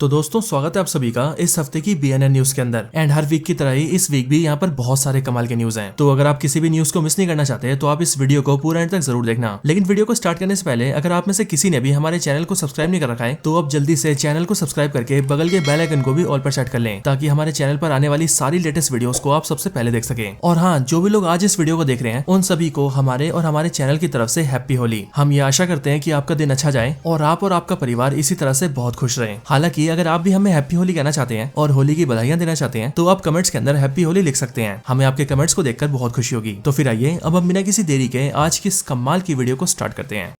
तो दोस्तों स्वागत है आप सभी का इस हफ्ते की BNN न्यूज के अंदर। एंड हर वीक की तरह ही इस वीक भी यहाँ पर बहुत सारे कमाल के न्यूज हैं। तो अगर आप किसी भी न्यूज को मिस नहीं करना चाहते तो आप इस वीडियो को पूरा एंड तक जरूर देखना। लेकिन वीडियो को स्टार्ट करने से पहले अगर आप में से किसी ने भी हमारे चैनल को सब्सक्राइब नहीं कर रखा है तो आप जल्दी से चैनल को सब्सक्राइब करके बगल के बेल आइकन को भी ऑल पर सेट कर लें ताकि हमारे चैनल पर आने वाली सारी लेटेस्ट वीडियोस को आप सबसे पहले देख सके। और हाँ, जो भी लोग आज इस वीडियो को देख रहे हैं उन सभी को हमारे और हमारे चैनल की तरफ से हैप्पी होली। हम ये आशा करते हैं कि आपका दिन अच्छा जाए और आप और आपका परिवार इसी तरह से बहुत खुश रहे। हालांकि अगर आप भी हमें हैप्पी होली कहना चाहते हैं और होली की बधाइयां देना चाहते हैं तो आप कमेंट्स के अंदर हैप्पी होली लिख सकते हैं। हमें आपके कमेंट्स को देखकर बहुत खुशी होगी। तो फिर आइए अब हम बिना किसी देरी के आज की इस कमाल की वीडियो को स्टार्ट करते हैं।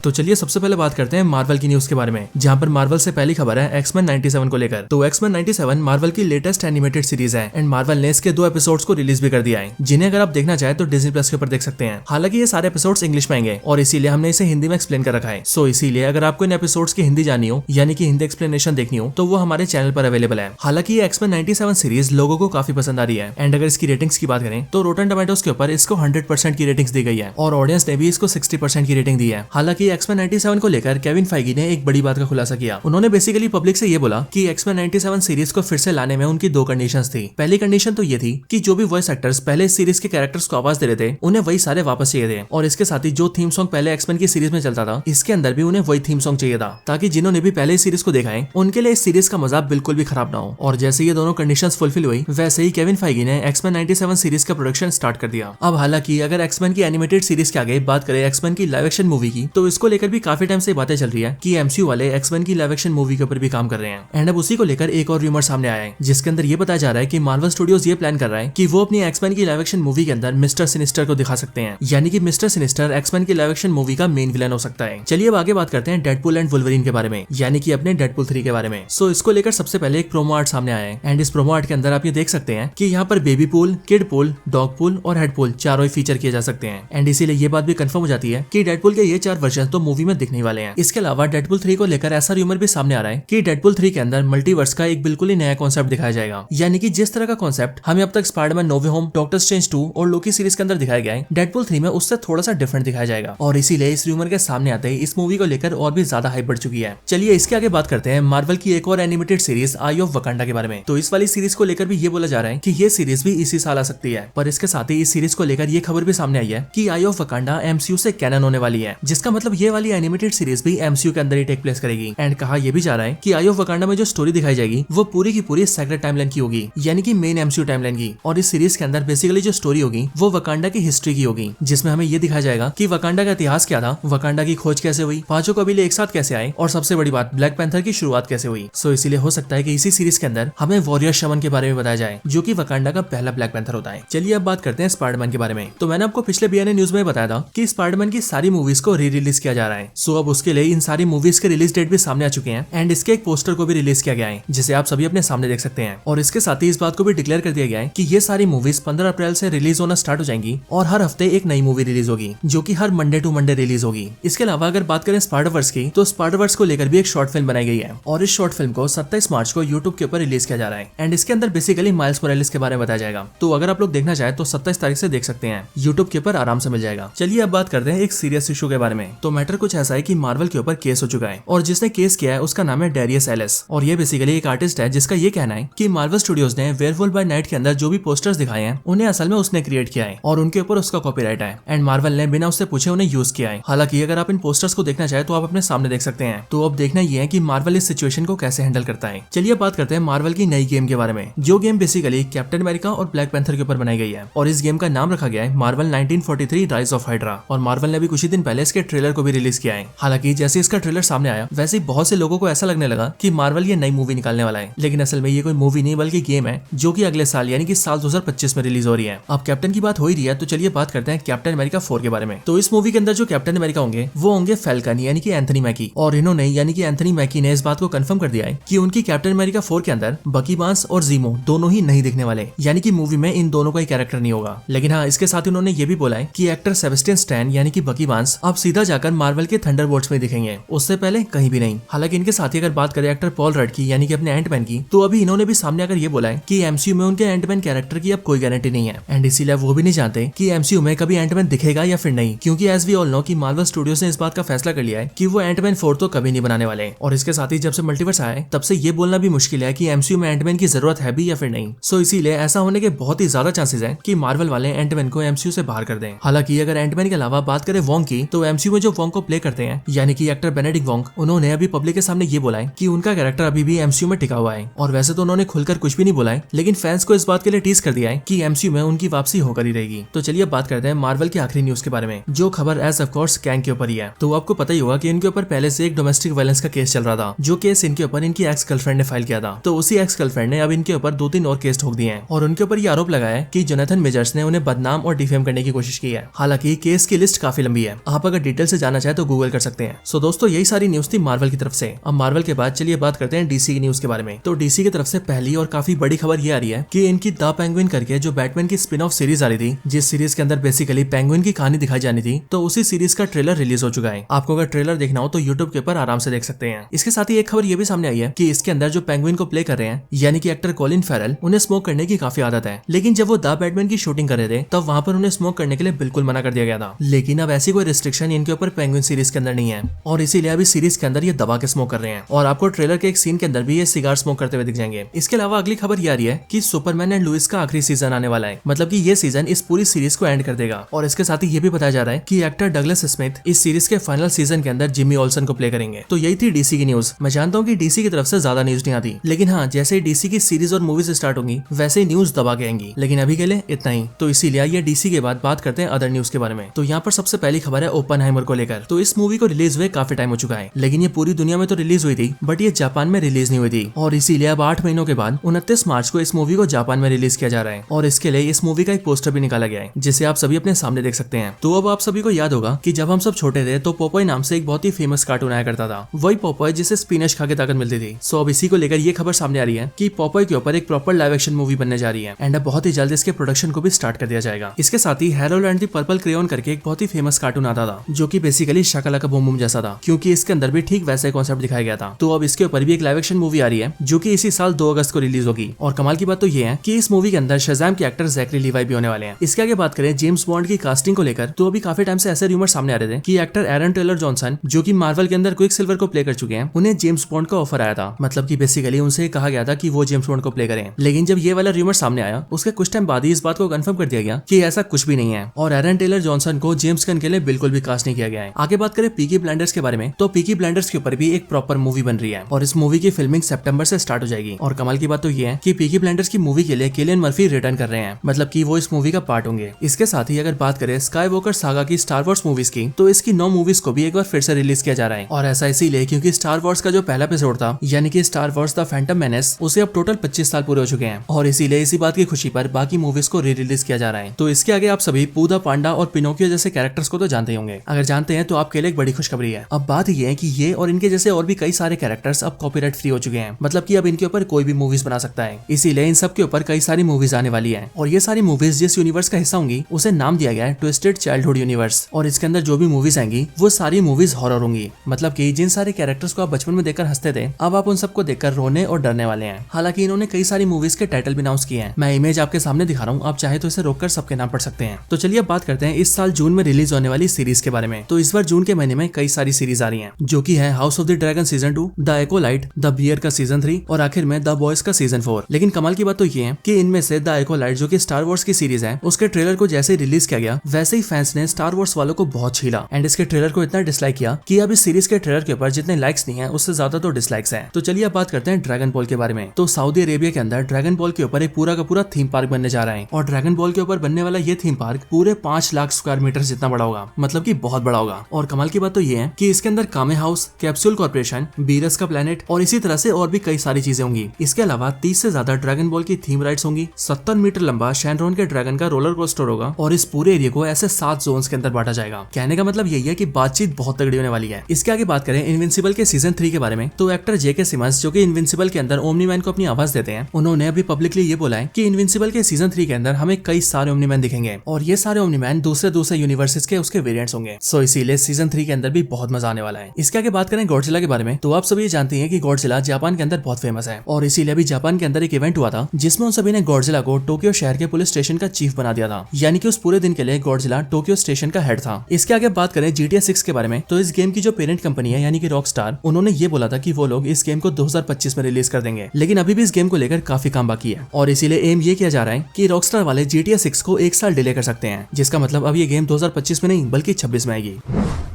तो चलिए सबसे पहले बात करते हैं मार्वल की न्यूज के बारे में, जहां पर मार्वल से पहली खबर है X-Men 97 को लेकर। तो X-Men 97 मार्वल की लेटेस्ट एनिमेटेड सीरीज है एंड मार्वल ने इसके 2 एपिसोड्स को रिलीज भी कर दिया है, जिन्हें अगर आप देखना चाहे तो डिज्नी प्लस के ऊपर देख सकते हैं। हालांकि ये सारे एपिसोड्स इंग्लिश में आएंगे और इसीलिए हमने इसे हिंदी में एक्सप्लेन कर रखा है। सो इसीलिए अगर आपको इन एपिसोड्स की हिंदी जानी हो यानी कि हिंदी एक्सप्लेनेशन देखनी हो तो वो हमारे चैनल पर अवेलेबल है। हालांकि ये X-Men 97 सीरीज लोगों को काफी पसंद आ रही है एंड अगर इसकी रेटिंग्स की बात करें तो रोटन टोमेटोज के ऊपर इसको 100% की रेटिंग्स दी गई है और ऑडियंस ने भी इसको 60% की रेटिंग दी है। हालांकि X-Men 97 को लेकर केविन फाइगी ने एक बड़ी बात का खुलासा किया। उन्होंने बेसिकली पब्लिक से ये बोला कि X-Men 97 सीरीज को फिर से लाने में उनकी 2 कंडीशंस थी। पहली कंडीशन तो ये थी कि जो भी वॉइस एक्टर्स पहले इस सीरीज के कैरेक्टर्स को आवाज दे रहे थे उन्हें वही सारे वापस चाहिए थे और इसके साथ ही जो थीम सॉन्ग पहले X-Men की सीरीज में चलता था इसके अंदर भी उन्हें वही थीम सॉन्ग चाहिए था ताकि जिन्होंने भी पहले इस सीरीज को देखा है उनके लिए इस सीरीज का मजा बिल्कुल भी खराब ना हो। और जैसे ये दोनों कंडीशंस फुलफिल हुई वैसे ही केविन फाइगी ने X-Men 97 सीरीज का प्रोडक्शन स्टार्ट कर दिया। अब हालांकि अगर X-Men की एनिमेटेड सीरीज के आगे बात करें X-Men की लाइव एक्शन मूवी की तो इसको लेकर भी काफी टाइम से बातें चल रही है कि MCU वाले X-Men की लाइव एक्शन मूवी के ऊपर भी काम कर रहे हैं। एंड अब उसी को लेकर एक और रूमर सामने आया है जिसके अंदर ये बताया जा रहा है कि मार्वल स्टूडियोज ये प्लान कर रहा है कि वो अपनी X-Men की लाइव एक्शन मूवी के अंदर मिस्टर सिनिस्टर को दिखा सकते हैं, यानी कि मिस्टर सिनिस्टर X-Men की लाइव एक्शन मूवी का मेन विलन हो सकता है। चलिए अब आगे बात करते हैं डेडपूल एंड वुल्वरीन के बारे में, यानी कि अपने डेडपूल 3 के बारे में। सो इसको लेकर सबसे पहले एक प्रोमो आर्ट सामने आया है एंड इस प्रोमो आर्ट के अंदर आप ये देख सकते हैं कि यहाँ पर baby pool, kid pool, dog pool और हेड पूल चारों ही फीचर किए जा सकते हैं। एंड इसीलिए ये बात भी कंफर्म हो जाती है कि डेडपूल के ये 4 वर्जन तो मूवी में दिखने वाले हैं। इसके अलावा डेडपूल 3 को लेकर ऐसा रूमर भी सामने आ रहा है कि डेडपूल 3 के अंदर मल्टीवर्स का एक बिल्कुल ही नया कॉन्सेप्ट दिखाया जाएगा, यानी कि जिस तरह का कॉन्सेप्ट हमें अब तक स्पाइडरमैन नो वे होम, डॉक्टर स्ट्रेंज 2 और लोकी सीरीज के अंदर दिखाया गया है, डेडपूल 3 में उससे थोड़ा सा डिफरेंट दिखाया जाएगा। और इसीलिए इस रूमर के सामने आते ही इस मूवी को लेकर और भी ज्यादा हाइप बढ़ चुकी है। चलिए इसके आगे बात करते हैं मार्वल की एक और animated series I of Wakanda के बारे में। तो इस वाली सीरीज को लेकर भी ये बोला जा रहा है कि ये सीरीज भी इसी साल आ सकती है, पर इसके साथ ही इस सीरीज को लेकर ये खबर भी सामने आई है कि आई ऑफ वकांडा MCU से कैनन होने वाली है, जिसका मतलब ये वाली एनिमेटेड सीरीज भी MCU के अंदर ही टेक प्लेस करेगी। एंड कहा यह भी जा रहा है कि आई ऑफ वकांडा में जो स्टोरी दिखाई जाएगी वो पूरी की पूरी सेक्रेट टाइमलाइन की होगी, यानी कि मेन MCU टाइमलाइन की। और इस सीरीज के अंदर बेसिकली जो स्टोरी होगी वो वकांडा की हिस्ट्री की होगी, जिसमें हमें ये दिखाया जाएगा कि वकांडा का इतिहास क्या था, वकांडा की खोज कैसे हुई, 5 कबीले एक साथ कैसे आए और सबसे बड़ी बात ब्लैक पैंथर की शुरुआत कैसे हुई। सो इसीलिए हो सकता है कि इसी सीरीज के अंदर हमें वॉरियर शमन के बारे में बताया जाए जो कि वकांडा का पहला ब्लैक पैंथर होता है। चलिए अब बात करते हैं स्पाइडरमैन के बारे में। तो मैंने आपको पिछले BNN न्यूज में बताया था कि स्पाइडरमैन की सारी मूवीज को री रिलीज किया जा रहा है। सो अब उसके लिए इन सारी मूवीज के रिलीज डेट भी सामने आ चुके हैं एंड इसके एक पोस्टर को भी रिलीज किया गया है जिसे आप सभी अपने सामने देख सकते हैं। और इसके साथ ही इस बात को भी डिक्लेयर कर दिया गया है कि ये सारी मूवीज 15 अप्रैल से रिलीज होना स्टार्ट हो जाएंगी और हर हफ्ते एक नई मूवी रिलीज होगी जो कि हर मंडे टू मंडे रिलीज होगी। इसके अलावा अगर बात करें स्पाइडरवर्स की तो स्पाइडरवर्स को लेकर भी एक शॉर्ट फिल्म बनाई गई है और इस शॉर्ट फिल्म को 27 मार्च को यूट्यूब के ऊपर रिलीज किया जा रहा है एंड इसके अंदर बेसिकली माइल्स मोरालेस के बारे में बताया जाएगा। तो अगर आप लोग देखना चाहे तो 27 तारीख से देख सकते हैं, यूट्यूब के ऊपर आराम से मिल जाएगा। चलिए अब बात करते हैं एक सीरियस इशू के बारे में। तो मैटर कुछ ऐसा है कि मार्वल के ऊपर केस हो चुका है और जिसने केस किया है उसका नाम है डेरियस एलिस और ये बेसिकली एक आर्टिस्ट है जिसका ये कहना है कि मार्वल स्टूडियोज ने वेयरवुल्फ बाय नाइट के अंदर जो भी पोस्टर्स दिखाए हैं उन्हें असल में उसने क्रिएट किया है और उनके ऊपर उसका कॉपीराइट है एंड मार्वल ने बिना उससे पूछे उन्हें यूज किया है। हालांकि अगर आप इन पोस्टर्स को देखना चाहे तो आप अपने सामने देख सकते हैं। तो अब देखना ये है कि मार्वल इस सिचुएशन को कैसे हैंडल करता है। चलिए बात करते हैं मार्वल की नई गेम के बारे में, जो गेम बेसिकली कैप्टन अमेरिका और ब्लैक पैंथर के ऊपर बनाई गई है और इस गेम का नाम रखा गया है मार्वल 1943 राइज ऑफ हाइड्रा। और मार्वल ने भी कुछ ही दिन पहले इसके ट्रेलर को भी रिलीज किया है। हालांकि जैसे इसका ट्रेलर सामने आया वैसे बहुत से लोगों को ऐसा लगने लगा कि मार्वल ये नई मूवी निकालने वाला है, लेकिन असल में ये कोई मूवी नहीं बल्कि गेम है जो कि अगले साल यानी कि साल 2025 में रिलीज हो रही है। अब कैप्टन की बात हो ही रही है तो चलिए बात करते हैं कैप्टन अमेरिका 4 के बारे में। तो इस मूवी के अंदर जो कैप्टन अमेरिका होंगे वो होंगे फैल्कन यानी कि एंथनी मैकी, और इन्होंने यानी कि एंथनी मैकी ने इस बात को कंफर्म कर दिया है कि उनकी कैप्टन अमेरिका 4 के अंदर बकी बार्न्स और जीमो दोनों ही नहीं दिखने वाले, यानी कि मूवी में इन दोनों का ही कैरेक्टर नहीं होगा। लेकिन हाँ, इसके साथ उन्होंने ये भी बोला है कि एक्टर सेबेस्टियन स्टैन यानी कि बकी बार्न्स अब सीधा जाकर मार्वल के थंडरबोल्ट्स में दिखेंगे, उससे पहले कहीं भी नहीं। हालांकि इनके साथ ही अगर बात करें एक्टर पॉल रड की यानी कि अपने एंटमैन की, तो अभी इन्होंने भी सामने आकर ये बोला है कि एमसीयू में उनके एंटमैन कैरेक्टर की अब कोई गारंटी नहीं है, एंड इसीलिए वो भी नहीं जानते कि एमसीयू में कभी एंटमैन दिखेगा या फिर नहीं, क्योंकि एज वी ऑल नो कि मार्वल स्टूडियोज ने इस बात का फैसला कर लिया है कि वो एंटमैन 4 तो कभी नहीं बनाने वाले। और इसके साथ ही जब से मल्टीवर्स आया है तब से ये बोलना भी मुश्किल है कि एमसीयू में एंटमैन की जरूरत है भी या फिर नहीं। सो इसीलिए ऐसा होने के बहुत ही ज्यादा चांसेस है कि मार्वल वाले एंटमैन को एमसीयू से बाहर कर दें। हालांकि अगर एंटमैन के अलावा बात करें वोंग की, तो एमसीयू में जो वोंग को प्ले करते हैं यानी कि एक्टर बेनेडिक्ट वोंग, उन्होंने अभी पब्लिक के सामने ये बोला है कि उनका कैरेक्टर अभी भी एमसीयू में टिका हुआ है। और वैसे तो उन्होंने खुलकर कुछ भी नहीं बोला है, लेकिन फैंस को इस बात के लिए टीज कर दिया है कि एमसीयू में उनकी वापसी होकर ही रहेगी। तो चलिए अब बात करते हैं मार्वल की आखिरी न्यूज के बारे में, जो खबर एज ऑफ कोर्स कैंग के ऊपर ही है। तो आपको पता ही होगा कि इनके ऊपर पहले से एक डोमेस्टिक वायलेंस का केस चल रहा था, जो केस इनके ऊपर इनकी एक्स गर्लफ्रेंड ने फाइल किया था। तो उसी एक्स गर्लफ्रेंड ने अब इनके ऊपर 2-3 और केस ठोक दिए हैं और उनके ऊपर ये आरोप लगाया है कि जोनाथन मेजर्स ने उन्हें बदनाम और डिफेम करने की कोशिश की है। हालांकि केस की लिस्ट काफी लंबी है, आप अगर डिटेल से जानना चाहे तो गूगल कर सकते हैं। सो दोस्तों यही सारी न्यूज थी मार्वल की तरफ से। अब मार्वल के बाद चलिए बात करते हैं डीसी की न्यूज के बारे में। तो डीसी की तरफ से पहली और काफी बड़ी खबर ये आ रही है कि इनकी द पेंगुइन करके जो बैटमैन की स्पिन ऑफ सीरीज आ रही थी, जिस सीरीज के अंदर बेसिकली पेंगुइन की कहानी दिखाई जानी थी, तो उसी सीरीज का ट्रेलर रिलीज हो चुका है। आपको अगर ट्रेलर देखना हो तो यूट्यूब के ऊपर आराम से देख सकते हैं। इसके साथ ही एक खबर ये भी सामने आई है कि इसके अंदर जो पेंगुइन को प्ले कर रहे हैं यानी कि एक्टर कॉलिन फेरल, उन्हें स्मोक करने की काफी आदत है, लेकिन जब वो द बैटमैन की शूटिंग कर रहे थे तब वहां पर उन्हें स्मोक करने के लिए बिल्कुल मना कर दिया गया था। लेकिन अब ऐसी कोई रिस्ट्रिक्शन इनके ऊपर पेंगुइन सीरीज के अंदर नहीं है और इसीलिए अभी सीरीज के अंदर ये दबा के स्मोक कर रहे हैं और आपको ट्रेलर के एक सीन के अंदर भी ये सिगार स्मोक करते हुए दिख जाएंगे। इसके अलावा अगली खबर ये आ रही है कि सुपरमैन एंड लुइस का आखिरी सीजन आने वाला है, मतलब कि ये सीजन इस पूरी सीरीज को एंड कर देगा। और इसके साथ ही ये भी बताया जा रहा है कि एक्टर डगलस स्मिथ इस सीरीज के फाइनल सीजन के अंदर जिमी ओल्सन को प्ले करेंगे। तो यही थी डीसी की न्यूज। मैं जानता हूँ कि डीसी की तरफ से ज्यादा न्यूज नहीं आती, लेकिन हाँ, जैसे ही डीसी की सीरीज और मूवीज स्टार्ट होंगी वैसे ही न्यूज दबा के आएंगी। लेकिन अभी के लिए इतना ही। तो इसीलिए ये डीसी के बाद बात करते हैं अदर न्यूज के बारे में। तो यहाँ पर सबसे पहली खबर है ओपनहाइमर को लेकर। तो इस मूवी को रिलीज हुए काफी टाइम हो चुका है, लेकिन ये पूरी दुनिया में तो रिलीज हुई थी, बट ये जापान में रिलीज नहीं हुई थी। और इसीलिए अब 8 महीनों के बाद 29 मार्च को इस मूवी को जापान में रिलीज किया जा रहा है और इसके लिए इस मूवी का एक पोस्टर भी निकाला गया है, जिसे आप सभी अपने सामने देख सकते हैं। तो अब आप सभी को याद होगा कि जब हम सब छोटे थे तो पोपॉय नाम से एक बहुत ही फेमस कार्टून आया करता था, वही पोपॉय जिसे स्पिनच खा के ताकत मिलती थी। सो अब इसी को लेकर ये खबर सामने आ रही है कि पोपॉय के ऊपर एक प्रॉपर लाइव एक्शन मूवी बनने जा रही है एंड अब बहुत ही जल्द इसके प्रोडक्शन को भी स्टार्ट कर दिया जाएगा। इसके साथ ही Harold and the purple crayon करके एक बहुत ही फेमस कार्टून आता था, जो कि बेसिकली शाकालाका बूम बूम जैसा था, क्योंकि इसके अंदर भी ठीक वैसा कॉन्सेप्ट दिखाया गया था। तो अब इसके ऊपर भी एक लाइव एक्शन मूवी आ रही है, जो कि इसी साल 2 अगस्त को रिलीज होगी। और कमाल की बात तो ये है कि इस मूवी के अंदर शज़ाम के एक्टर ज़ैकरी लीवाई भी होने वाले हैं। इसके आगे बात करें जेम्स बॉन्ड की कास्टिंग को लेकर, तो अभी काफी टाइम से ऐसे रूमर सामने आ रहे थे कि एक्टर एरन टेलर जॉनसन, जो कि मार्वल के अंदर क्विक सिल्वर को प्ले कर चुके हैं, उन्हें जेम्स बॉन्ड का ऑफर आया था। मतलब कि बेसिकली उनसे कहा गया था कि वो जेम्स बॉन्ड को प्ले करें। लेकिन जब ये वाला रूमर सामने आया उसके कुछ टाइम बाद ही इस बात को कंफर्म कर दिया गया कि ऐसा कुछ भी नहीं है और एरन टेलर जॉनसन को जेम्स गन के लिए बिल्कुल भी कास्ट नहीं किया गया है। आगे बात करें पीकी ब्लाइंडर्स के बारे में, तो पीकी ब्लाइंडर्स के ऊपर भी एक प्रॉपर मूवी बन रही है और इस मूवी की फिल्मिंग सितंबर से स्टार्ट हो जाएगी। और कमाल की बात तो ये है कि पीकी ब्लाइंडर्स की मूवी के लिए किलियन मर्फी रिटर्न कर रहे हैं, मतलब कि वो इस मूवी का पार्ट होंगे। इसके साथ ही अगर बात करें स्काई वॉकर सागा की स्टार वॉर्स मूवीज की, तो इसकी 9 मूवीज को भी एक बार फिर से रिलीज किया जा रहा है। और ऐसा इसीलिए क्योंकि स्टार वॉर्स का जो पहला एपिसोड था यानी कि star Wars the Phantom menace, उसे अब टोटल 25 साल पूरे हो चुके हैं और इसीलिए इसी बात की खुशी पर बाकी मूवीज को री रिलीज किया जा रहा है। तो इसके आगे आप सभी पूदा पांडा और पिनोकियो जैसे कैरेक्टर्स को तो जानते ही होंगे। अगर जानते हैं तो आपके लिए एक बड़ी खुशखबरी है। अब बात ये है कि ये और इनके जैसे और भी कई सारे कैरेक्टर्स अब कॉपीराइट फ्री हो चुके हैं, मतलब कि अब इनके ऊपर कोई भी मूवीज बना सकता है। इसीलिए इन सब के ऊपर कई सारी मूवीज आने वाली है और ये सारी मूवीज जिस यूनिवर्स का हिस्सा होंगी उसे नाम दिया गया है ट्विस्टेड चाइल्डहुड यूनिवर्स। और इसके अंदर जो भी मूवीज आएंगी वो सारी मूवीज हॉरर होंगी, मतलब कि जिन सारे कैरेक्टर्स को आप बचपन में देखकर हंसते थे अब आप उन सबको देखकर रोने और डरने वाले हैं। हालांकि इन्होंने कई सारी मूवीज के टाइटल भी अनाउंस किए हैं। मैं इमेज आपके सामने दिखा रहा हूँ, आप चाहे तो इसे रोककर सबके नाम पढ़ सकते हैं। तो चलिए अब बात करते हैं इस साल जून में रिलीज होने वाली सीरीज के बारे में। तो इस बार जून के महीने में कई सारी सीरीज आ रही हैं, जो कि है house of the dragon season 2, the acolyte, the bear का सीजन 3 और आखिर में द बॉयज का सीजन 4। लेकिन कमाल की बात तो ये है कि इनमें से द एकोलाइट जो कि स्टार वॉर्स की सीरीज है, उसके ट्रेलर को जैसे ही रिलीज किया गया वैसे ही फैंस ने स्टार वॉर्स वालों को बहुत छीला एंड इसके ट्रेलर को इतना डिसलाइक किया कि अब इस सीरीज के ट्रेलर के ऊपर जितने लाइक्स नहीं है उससे ज्यादा तो डिसलाइक्स है। तो चलिए अब बात करते हैं ड्रैगन बॉल के बारे में। तो सऊदी अरेबिया के अंदर ड्रैगन बॉल के ऊपर एक पूरा का पूरा थीम पार्क बनने जा रहा है और ड्रैगन बॉल के ऊपर बनने वाला ये थीम पार्क पूरे 5 लाख स्क्वायर मीटर जितना बड़ा होगा, मतलब कि बहुत बड़ा होगा। और कमाल की बात तो ये है कि इसके अंदर कामे हाउस, कैप्सूल कॉर्पोरेशन, बीरस का प्लेनेट और इसी तरह से और भी कई सारी चीजें होंगी। इसके अलावा 30 से ज्यादा ड्रैगन बॉल की थीम राइड्स होंगी, 70 मीटर लंबा शैनरॉन के ड्रैगन का रोलर कोस्टर होगा और इस पूरे एरिया को ऐसे 7 जोन्स के अंदर बांटा जाएगा। कहने का मतलब यही है कि बातचीत बहुत तगड़ी होने वाली है। इसके आगे बात करें इनविंसिबल के सीजन 3 के बारे में, तो एक्टर जेके सिमंस जो कि इनविंसिबल के अंदर ओमनी मैन को अपनी आवाज देते हैं, उन्होंने अभी पब्लिकली ये बोला है कि इनविंसिबल के सीजन 3 के अंदर हमें कई सारे ओमनी मैन दिखेंगे और ये सारे ओमनी मैन दूसरे यूनिवर्सेस के उसके वेरिएंट्स होंगे। सो इसीलिए इसीलिए सीजन 3 के अंदर भी बहुत मजा आने वाला है। इसके आगे बात करें गॉडजिला के बारे में, तो आप सभी ये जानते हैं कि गॉडजिला जापान के अंदर बहुत फेमस है और इसीलिए अभी जापान के अंदर एक इवेंट हुआ था जिसमें उन सभी ने गॉडजिला को टोक्यो शहर के पुलिस स्टेशन का चीफ बना दिया था, यानी कि उस पूरे दिन के लिए गॉडजिला टोक्यो स्टेशन का हेड था। इसके आगे बात करें GTA 6 के बारे में, तो इस गेम की जो पेरेंट कंपनी है यानी कि रॉकस्टार, उन्होंने ये बोला था कि वो लोग इस गेम को 2025 में रिलीज कर देंगे, लेकिन अभी भी इस गेम को लेकर काफी काम बाकी है और इसीलिए एम ये किया जा रहा है कि रॉकस्टार वाले GTA 6 को 1 साल डिले कर सकते हैं, जिसका मतलब अब ये गेम 2025 में नहीं बल्कि 26 में आएगी।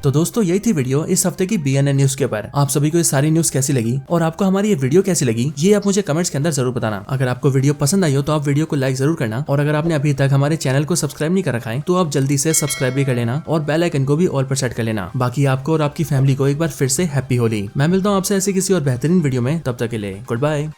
तो दोस्तों यही थी वीडियो इस हफ्ते की BNN न्यूज के ऊपर। आप सभी को ये सारी न्यूज कैसी लगी और आपको हमारी ये वीडियो कैसी लगी, ये आप मुझे कमेंट्स के अंदर जरूर बताना। अगर आपको वीडियो पसंद आई हो तो आप वीडियो को लाइक जरूर करना और अगर आपने अभी तक हमारे चैनल को सब्सक्राइब नहीं कर रखा है तो आप जल्दी से सब्सक्राइब भी कर लेना और बेल आइकन को भी ऑल पर सेट कर लेना। बाकी आपको और आपकी फैमिली को एक बार फिर से हैप्पी होली। मैं मिलता हूँ आपसे ऐसे किसी और बेहतरीन वीडियो में, तब तक के लिए गुड बाय।